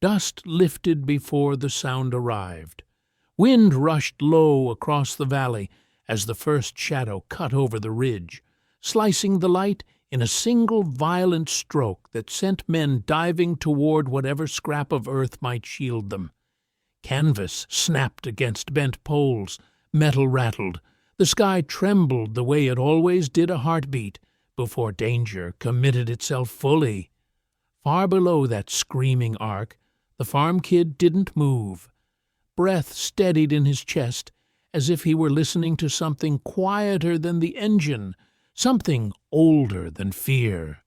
Dust lifted before the sound arrived. Wind rushed low across the valley as the first shadow cut over the ridge, slicing the light in a single violent stroke that sent men diving toward whatever scrap of earth might shield them. Canvas snapped against bent poles, metal rattled, the sky trembled the way it always did a heartbeat before danger committed itself fully. Far below that screaming arc, the farm kid didn't move. Breath steadied in his chest as if he were listening to something quieter than the engine, something older than fear.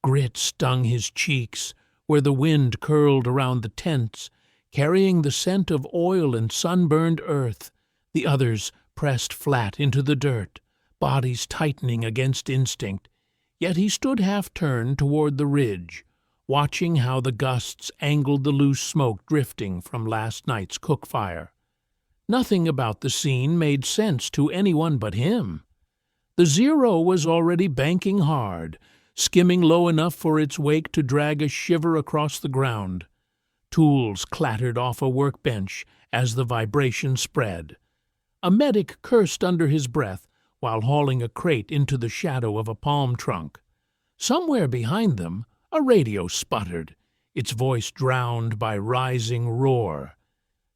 Grit stung his cheeks where the wind curled around the tents, carrying the scent of oil and sunburned earth. The others pressed flat into the dirt, bodies tightening against instinct. Yet he stood half-turned toward the ridge, watching how the gusts angled the loose smoke drifting from last night's cook fire. Nothing about the scene made sense to anyone but him. The Zero was already banking hard, skimming low enough for its wake to drag a shiver across the ground. Tools clattered off a workbench as the vibration spread. A medic cursed under his breath while hauling a crate into the shadow of a palm trunk. Somewhere behind them, a radio sputtered, its voice drowned by rising roar.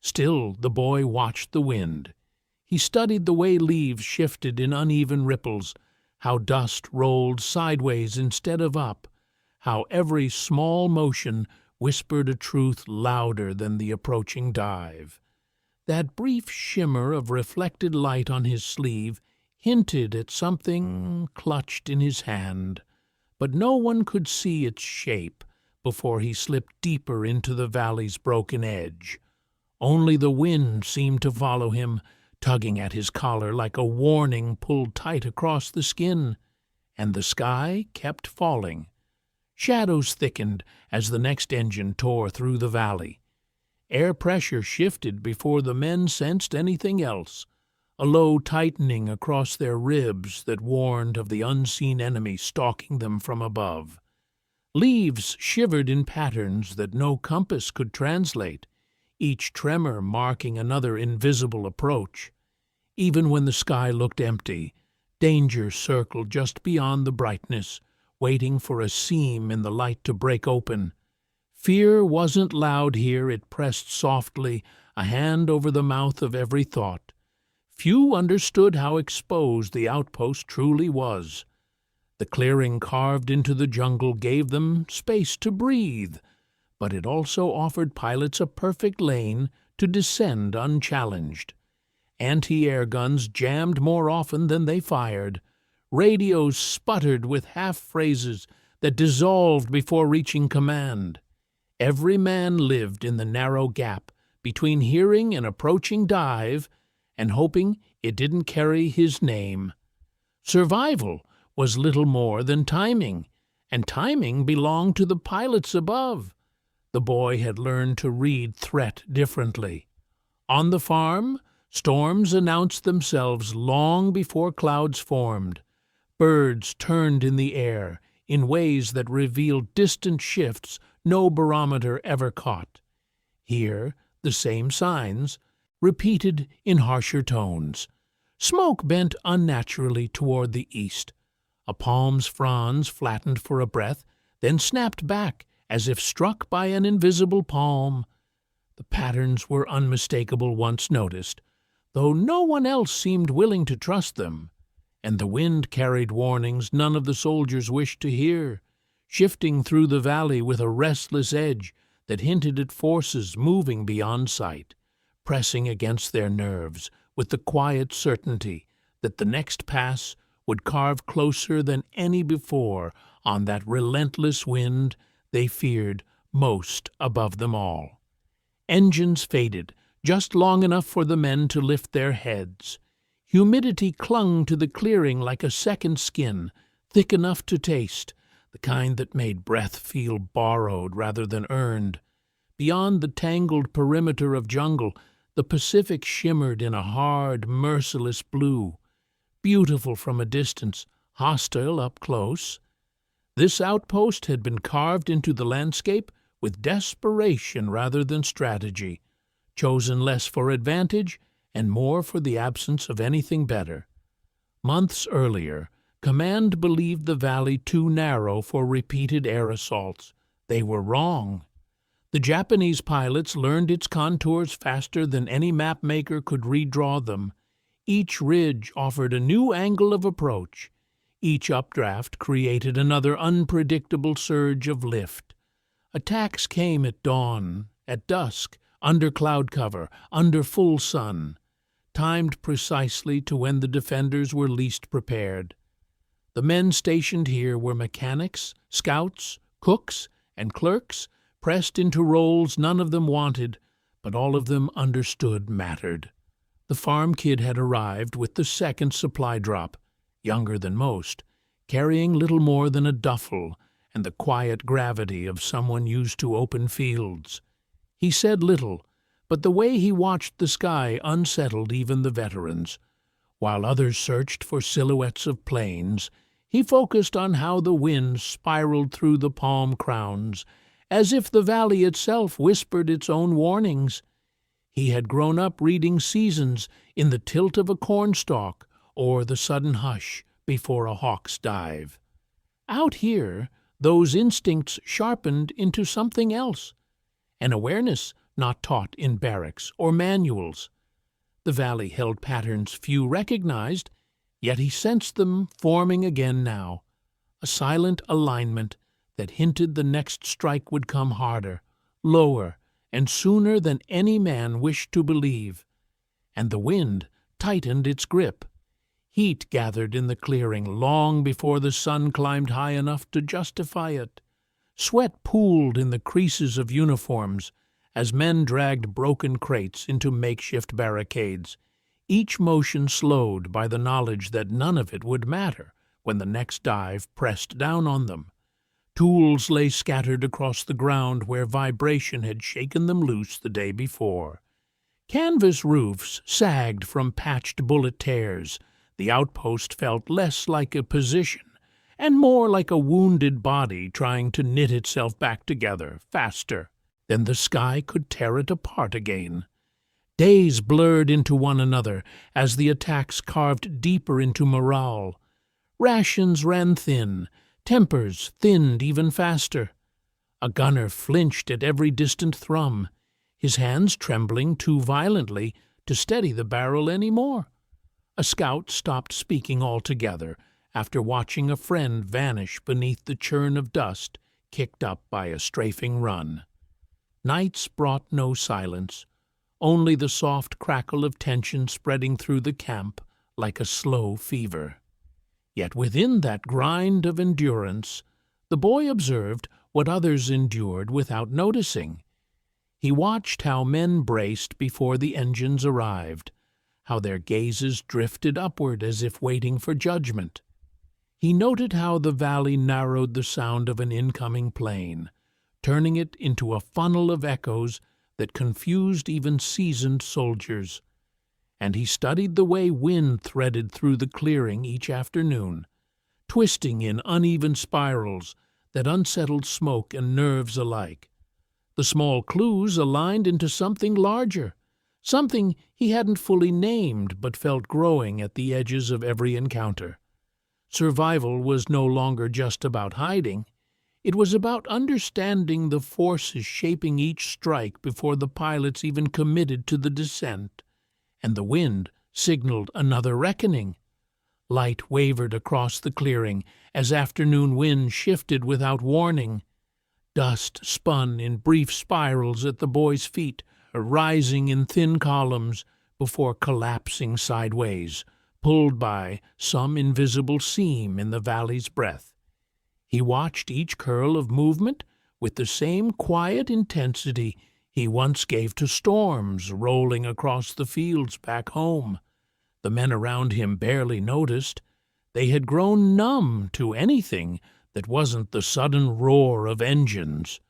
Still the boy watched the wind. He studied the way leaves shifted in uneven ripples, how dust rolled sideways instead of up, how every small motion whispered a truth louder than the approaching dive. That brief shimmer of reflected light on his sleeve hinted at something clutched in his hand, but no one could see its shape before he slipped deeper into the valley's broken edge. Only the wind seemed to follow him, tugging at his collar like a warning pulled tight across the skin, and the sky kept falling. Shadows thickened as the next engine tore through the valley. Air pressure shifted before the men sensed anything else, a low tightening across their ribs that warned of the unseen enemy stalking them from above. Leaves shivered in patterns that no compass could translate, each tremor marking another invisible approach. Even when the sky looked empty, danger circled just beyond the brightness, waiting for a seam in the light to break open. Fear wasn't loud here, it pressed softly, a hand over the mouth of every thought. Few understood how exposed the outpost truly was. The clearing carved into the jungle gave them space to breathe, but it also offered pilots a perfect lane to descend unchallenged. Anti-air guns jammed more often than they fired. Radios sputtered with half-phrases that dissolved before reaching command. Every man lived in the narrow gap between hearing an approaching dive and hoping it didn't carry his name. Survival was little more than timing, and timing belonged to the pilots above. The boy had learned to read threat differently. On the farm, storms announced themselves long before clouds formed. Birds turned in the air in ways that revealed distant shifts no barometer ever caught. Here, the same signs, repeated in harsher tones. Smoke bent unnaturally toward the east. A palm's fronds flattened for a breath, then snapped back as if struck by an invisible palm. The patterns were unmistakable once noticed, though no one else seemed willing to trust them. And the wind carried warnings none of the soldiers wished to hear, shifting through the valley with a restless edge that hinted at forces moving beyond sight, pressing against their nerves with the quiet certainty that the next pass would carve closer than any before on that relentless wind they feared most above them all. Engines faded, just long enough for the men to lift their heads. Humidity clung to the clearing like a second skin, thick enough to taste, the kind that made breath feel borrowed rather than earned. Beyond the tangled perimeter of jungle, the Pacific shimmered in a hard, merciless blue, beautiful from a distance, hostile up close. This outpost had been carved into the landscape with desperation rather than strategy, chosen less for advantage and more for the absence of anything better. Months earlier, command believed the valley too narrow for repeated air assaults. They were wrong. The Japanese pilots learned its contours faster than any mapmaker could redraw them. Each ridge offered a new angle of approach. Each updraft created another unpredictable surge of lift. Attacks came at dawn, at dusk, under cloud cover, under full sun, timed precisely to when the defenders were least prepared. The men stationed here were mechanics, scouts, cooks, and clerks, pressed into roles none of them wanted, but all of them understood mattered. The farm kid had arrived with the second supply drop, younger than most, carrying little more than a duffel and the quiet gravity of someone used to open fields. He said little, but the way he watched the sky unsettled even the veterans. While others searched for silhouettes of planes, he focused on how the wind spiraled through the palm crowns, as if the valley itself whispered its own warnings. He had grown up reading seasons in the tilt of a cornstalk or the sudden hush before a hawk's dive. Out here, those instincts sharpened into something else, an awareness not taught in barracks or manuals. The valley held patterns few recognized, yet he sensed them forming again now, a silent alignment that hinted the next strike would come harder, lower, and sooner than any man wished to believe. And the wind tightened its grip. Heat gathered in the clearing long before the sun climbed high enough to justify it. Sweat pooled in the creases of uniforms as men dragged broken crates into makeshift barricades, each motion slowed by the knowledge that none of it would matter when the next dive pressed down on them. Tools lay scattered across the ground where vibration had shaken them loose the day before. Canvas roofs sagged from patched bullet tears. The outpost felt less like a position and more like a wounded body trying to knit itself back together faster than the sky could tear it apart again. Days blurred into one another as the attacks carved deeper into morale. Rations ran thin, tempers thinned even faster. A gunner flinched at every distant thrum, his hands trembling too violently to steady the barrel any more. A scout stopped speaking altogether after watching a friend vanish beneath the churn of dust kicked up by a strafing run. Nights brought no silence, only the soft crackle of tension spreading through the camp like a slow fever. Yet within that grind of endurance, the boy observed what others endured without noticing. He watched how men braced before the engines arrived, how their gazes drifted upward as if waiting for judgment. He noted how the valley narrowed the sound of an incoming plane, turning it into a funnel of echoes that confused even seasoned soldiers. And he studied the way wind threaded through the clearing each afternoon, twisting in uneven spirals that unsettled smoke and nerves alike. The small clues aligned into something larger, something he hadn't fully named but felt growing at the edges of every encounter. Survival was no longer just about hiding. It was about understanding the forces shaping each strike before the pilots even committed to the descent. And the wind signaled another reckoning. Light wavered across the clearing as afternoon wind shifted without warning. Dust spun in brief spirals at the boy's feet, rising in thin columns before collapsing sideways, pulled by some invisible seam in the valley's breath. He watched each curl of movement with the same quiet intensity he once gave to storms rolling across the fields back home. The men around him barely noticed. They had grown numb to anything that wasn't the sudden roar of engines.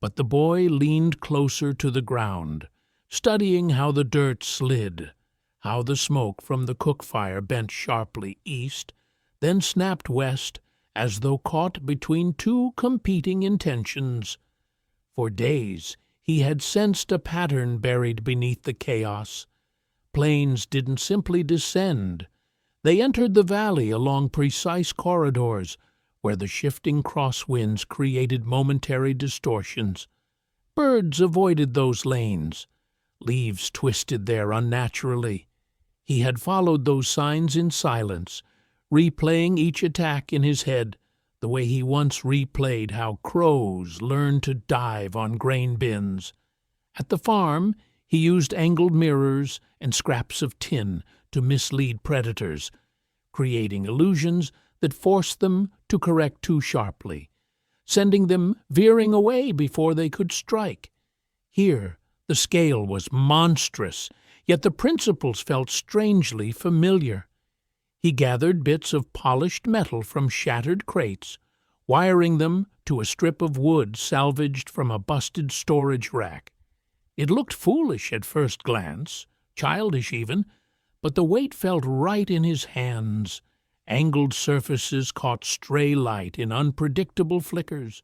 But the boy leaned closer to the ground, studying how the dirt slid, how the smoke from the cook fire bent sharply east, then snapped west as though caught between two competing intentions. For days he had sensed a pattern buried beneath the chaos. Planes didn't simply descend. They entered the valley along precise corridors where the shifting crosswinds created momentary distortions. Birds avoided those lanes. Leaves twisted there unnaturally. He had followed those signs in silence, replaying each attack in his head, the way he once replayed how crows learned to dive on grain bins. At the farm, he used angled mirrors and scraps of tin to mislead predators, creating illusions that forced them to correct too sharply, sending them veering away before they could strike. Here, the scale was monstrous, yet the principles felt strangely familiar. He gathered bits of polished metal from shattered crates, wiring them to a strip of wood salvaged from a busted storage rack. It looked foolish at first glance, childish even, but the weight felt right in his hands. Angled surfaces caught stray light in unpredictable flickers.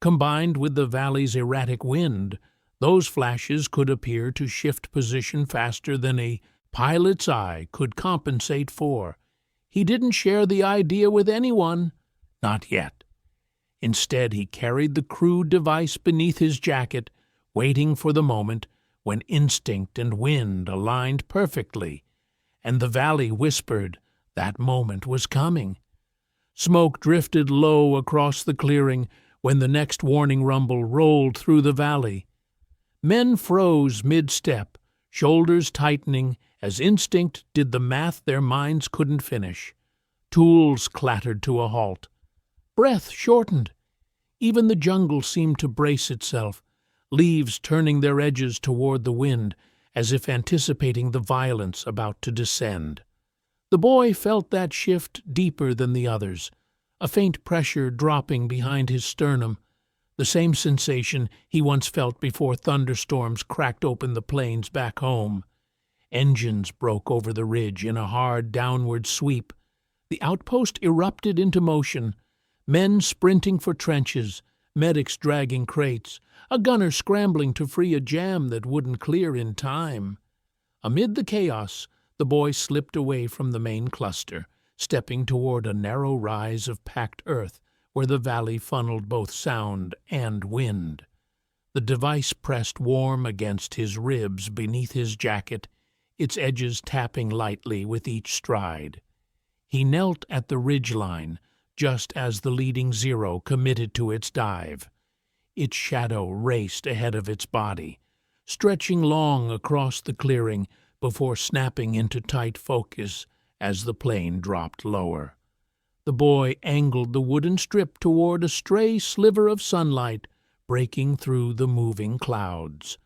Combined with the valley's erratic wind, those flashes could appear to shift position faster than a pilot's eye could compensate for. He didn't share the idea with anyone, not yet. Instead, he carried the crude device beneath his jacket, waiting for the moment when instinct and wind aligned perfectly, and the valley whispered that moment was coming. Smoke drifted low across the clearing when the next warning rumble rolled through the valley. Men froze mid-step, shoulders tightening as instinct did the math their minds couldn't finish. Tools clattered to a halt. Breath shortened. Even the jungle seemed to brace itself, leaves turning their edges toward the wind as if anticipating the violence about to descend. The boy felt that shift deeper than the others, a faint pressure dropping behind his sternum, the same sensation he once felt before thunderstorms cracked open the plains back home. Engines broke over the ridge in a hard downward sweep. The outpost erupted into motion, men sprinting for trenches, medics dragging crates, a gunner scrambling to free a jam that wouldn't clear in time. Amid the chaos, the boy slipped away from the main cluster, stepping toward a narrow rise of packed earth where the valley funneled both sound and wind. The device pressed warm against his ribs beneath his jacket, its edges tapping lightly with each stride. He knelt at the ridgeline, just as the leading Zero committed to its dive. Its shadow raced ahead of its body, stretching long across the clearing before snapping into tight focus as the plane dropped lower. The boy angled the wooden strip toward a stray sliver of sunlight breaking through the moving clouds.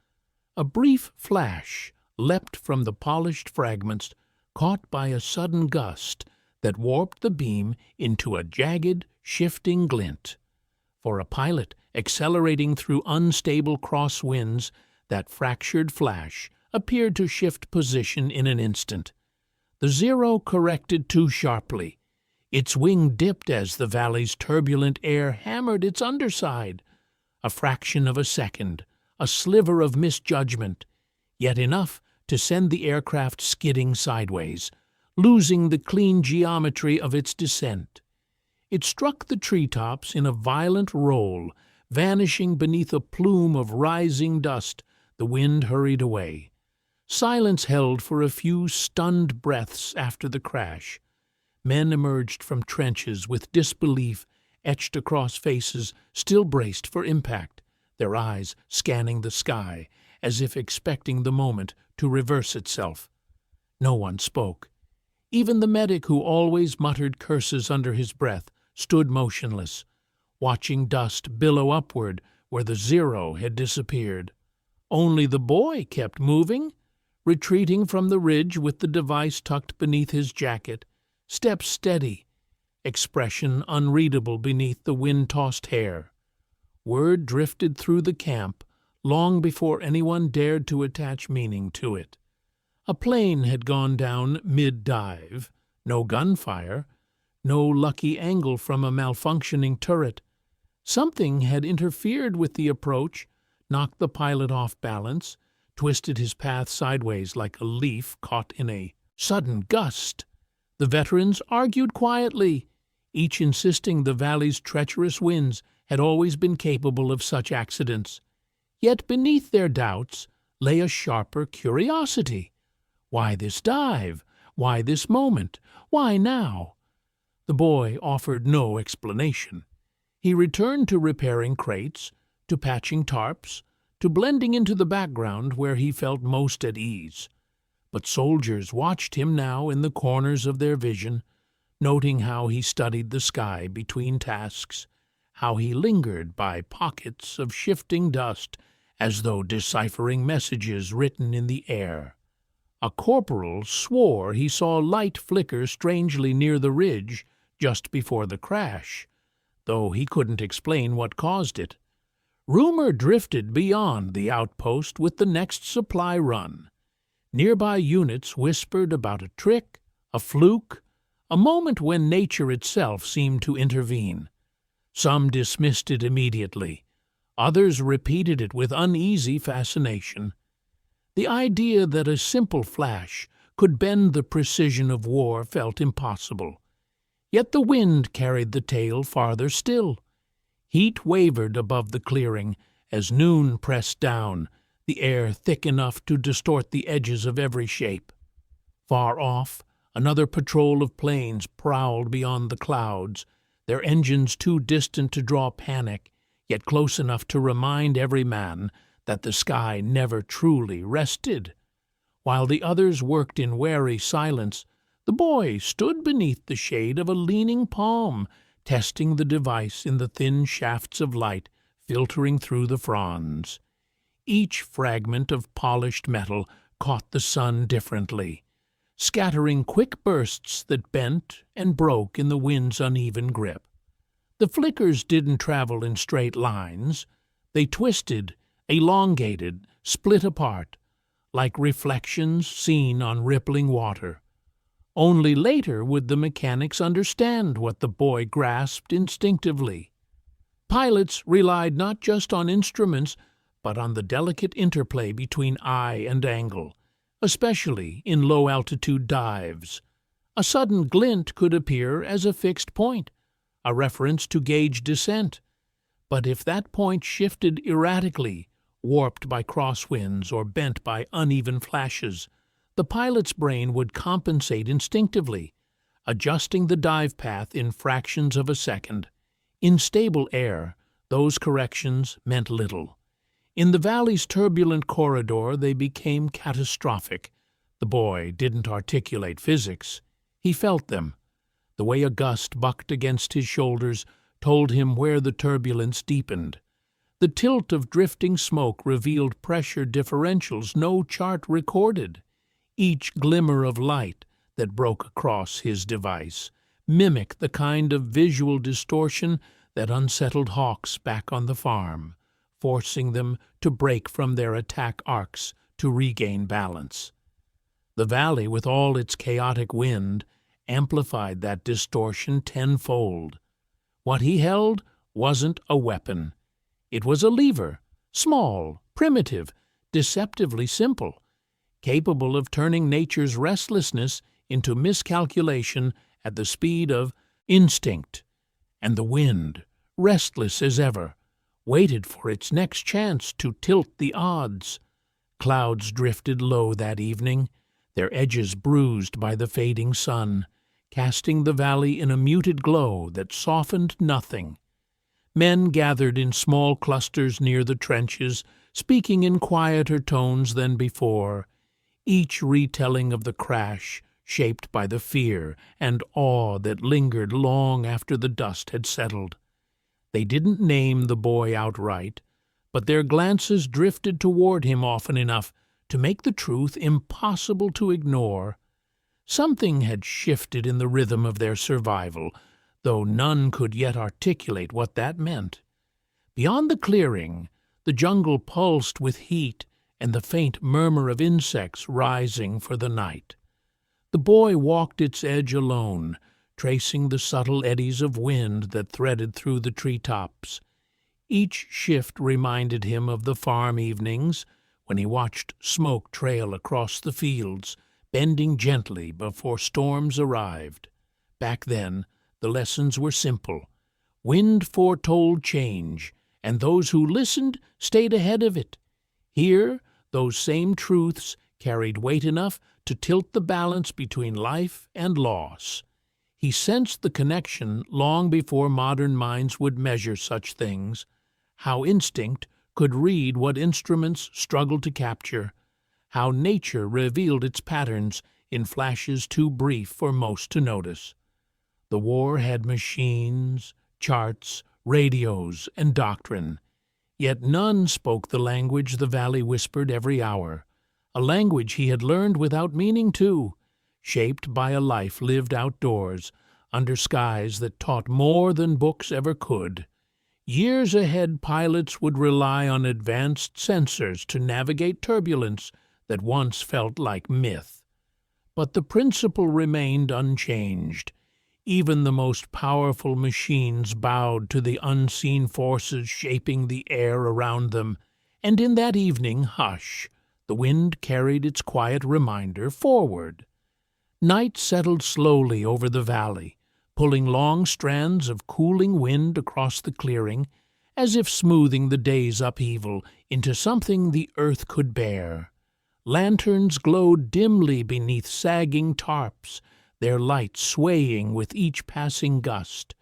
A brief flash leapt from the polished fragments, caught by a sudden gust that warped the beam into a jagged, shifting glint. For a pilot accelerating through unstable crosswinds, that fractured flash appeared to shift position in an instant. The Zero corrected too sharply. Its wing dipped as the valley's turbulent air hammered its underside. A fraction of a second, a sliver of misjudgment, yet enough to send the aircraft skidding sideways, losing the clean geometry of its descent. It struck the treetops in a violent roll, vanishing beneath a plume of rising dust. The wind hurried away. Silence held for a few stunned breaths after the crash. Men emerged from trenches with disbelief etched across faces still braced for impact, their eyes scanning the sky as if expecting the moment to reverse itself. No one spoke. Even the medic, who always muttered curses under his breath, stood motionless, watching dust billow upward where the Zero had disappeared. Only the boy kept moving, retreating from the ridge with the device tucked beneath his jacket, steps steady, expression unreadable beneath the wind-tossed hair. Word drifted through the camp long before anyone dared to attach meaning to it. A plane had gone down mid-dive, no gunfire, no lucky angle from a malfunctioning turret. Something had interfered with the approach, knocked the pilot off balance, twisted his path sideways like a leaf caught in a sudden gust. The veterans argued quietly, each insisting the valley's treacherous winds had always been capable of such accidents. Yet beneath their doubts lay a sharper curiosity. Why this dive? Why this moment? Why now? The boy offered no explanation. He returned to repairing crates, to patching tarps, to blending into the background where he felt most at ease. But soldiers watched him now in the corners of their vision, noting how he studied the sky between tasks, how he lingered by pockets of shifting dust as though deciphering messages written in the air. A corporal swore he saw light flicker strangely near the ridge just before the crash, though he couldn't explain what caused it. Rumor drifted beyond the outpost with the next supply run. Nearby units whispered about a trick, a fluke, a moment when nature itself seemed to intervene. Some dismissed it immediately. Others repeated it with uneasy fascination. The idea that a simple flash could bend the precision of war felt impossible. Yet the wind carried the tale farther still. Heat wavered above the clearing as noon pressed down, the air thick enough to distort the edges of every shape. Far off, another patrol of planes prowled beyond the clouds, their engines too distant to draw panic, yet close enough to remind every man that the sky never truly rested. While the others worked in wary silence, the boy stood beneath the shade of a leaning palm, testing the device in the thin shafts of light filtering through the fronds. Each fragment of polished metal caught the sun differently, scattering quick bursts that bent and broke in the wind's uneven grip. The flickers didn't travel in straight lines. They twisted, elongated, split apart, like reflections seen on rippling water. Only later would the mechanics understand what the boy grasped instinctively. Pilots relied not just on instruments, but on the delicate interplay between eye and angle, especially in low-altitude dives. A sudden glint could appear as a fixed point, a reference to gauge descent. But if that point shifted erratically, warped by crosswinds or bent by uneven flashes, the pilot's brain would compensate instinctively, adjusting the dive path in fractions of a second. In stable air, those corrections meant little. In the valley's turbulent corridor, they became catastrophic. The boy didn't articulate physics. He felt them. The way a gust bucked against his shoulders told him where the turbulence deepened. The tilt of drifting smoke revealed pressure differentials no chart recorded. Each glimmer of light that broke across his device mimicked the kind of visual distortion that unsettled hawks back on the farm, forcing them to break from their attack arcs to regain balance. The valley, with all its chaotic wind, amplified that distortion tenfold. What he held wasn't a weapon. It was a lever, small, primitive, deceptively simple, capable of turning nature's restlessness into miscalculation at the speed of instinct. And the wind, restless as ever, waited for its next chance to tilt the odds. Clouds drifted low that evening, their edges bruised by the fading sun, casting the valley in a muted glow that softened nothing. Men gathered in small clusters near the trenches, speaking in quieter tones than before, each retelling of the crash shaped by the fear and awe that lingered long after the dust had settled. They didn't name the boy outright, but their glances drifted toward him often enough to make the truth impossible to ignore. Something had shifted in the rhythm of their survival, though none could yet articulate what that meant. Beyond the clearing, the jungle pulsed with heat and the faint murmur of insects rising for the night. The boy walked its edge alone, tracing the subtle eddies of wind that threaded through the treetops. Each shift reminded him of the farm evenings when he watched smoke trail across the fields, bending gently before storms arrived. Back then, the lessons were simple. Wind foretold change, and those who listened stayed ahead of it. Here, those same truths carried weight enough to tilt the balance between life and loss. He sensed the connection long before modern minds would measure such things, how instinct could read what instruments struggled to capture, how nature revealed its patterns in flashes too brief for most to notice. The war had machines, charts, radios, and doctrine, yet none spoke the language the valley whispered every hour, a language he had learned without meaning to, shaped by a life lived outdoors, under skies that taught more than books ever could. Years ahead, pilots would rely on advanced sensors to navigate turbulence that once felt like myth. But the principle remained unchanged. Even the most powerful machines bowed to the unseen forces shaping the air around them, and in that evening hush, the wind carried its quiet reminder forward. Night settled slowly over the valley, pulling long strands of cooling wind across the clearing, as if smoothing the day's upheaval into something the earth could bear. Lanterns glowed dimly beneath sagging tarps, their light swaying with each passing gust.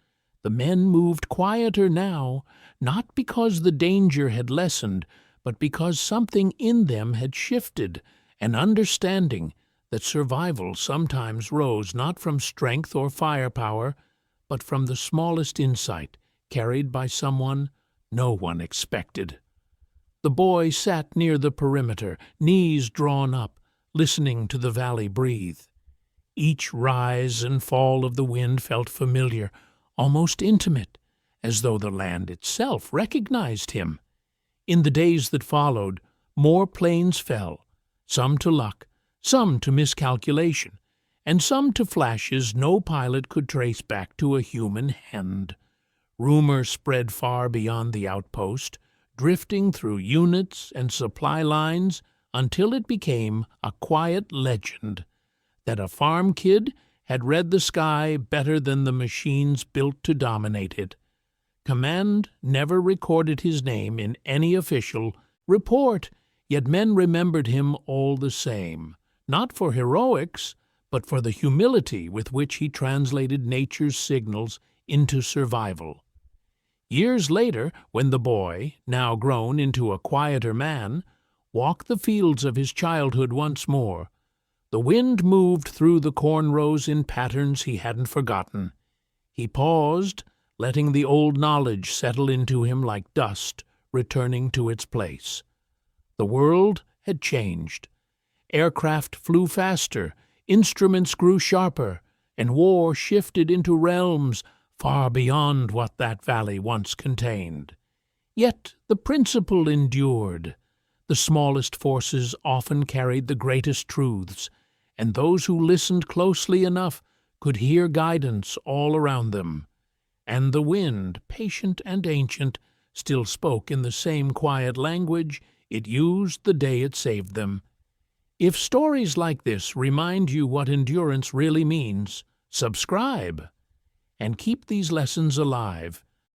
The men moved quieter now, not because the danger had lessened, but because something in them had shifted, an understanding that survival sometimes rose not from strength or firepower, but from the smallest insight carried by someone no one expected. The boy sat near the perimeter, knees drawn up, listening to the valley breathe. Each rise and fall of the wind felt familiar, almost intimate, as though the land itself recognized him. In the days that followed, more planes fell, some to luck, some to miscalculation, and some to flashes no pilot could trace back to a human hand. Rumor spread far beyond the outpost, drifting through units and supply lines until it became a quiet legend that a farm kid had read the sky better than the machines built to dominate it. Command never recorded his name in any official report, yet men remembered him all the same, not for heroics, but for the humility with which he translated nature's signals into survival. Years later, when the boy, now grown into a quieter man, walked the fields of his childhood once more, the wind moved through the corn rows in patterns he hadn't forgotten. He paused, letting the old knowledge settle into him like dust returning to its place. The world had changed. Aircraft flew faster, instruments grew sharper, and war shifted into realms far beyond what that valley once contained. Yet the principle endured. The smallest forces often carried the greatest truths, and those who listened closely enough could hear guidance all around them. And the wind, patient and ancient, still spoke in the same quiet language it used the day it saved them. If stories like this remind you what endurance really means, subscribe and keep these lessons alive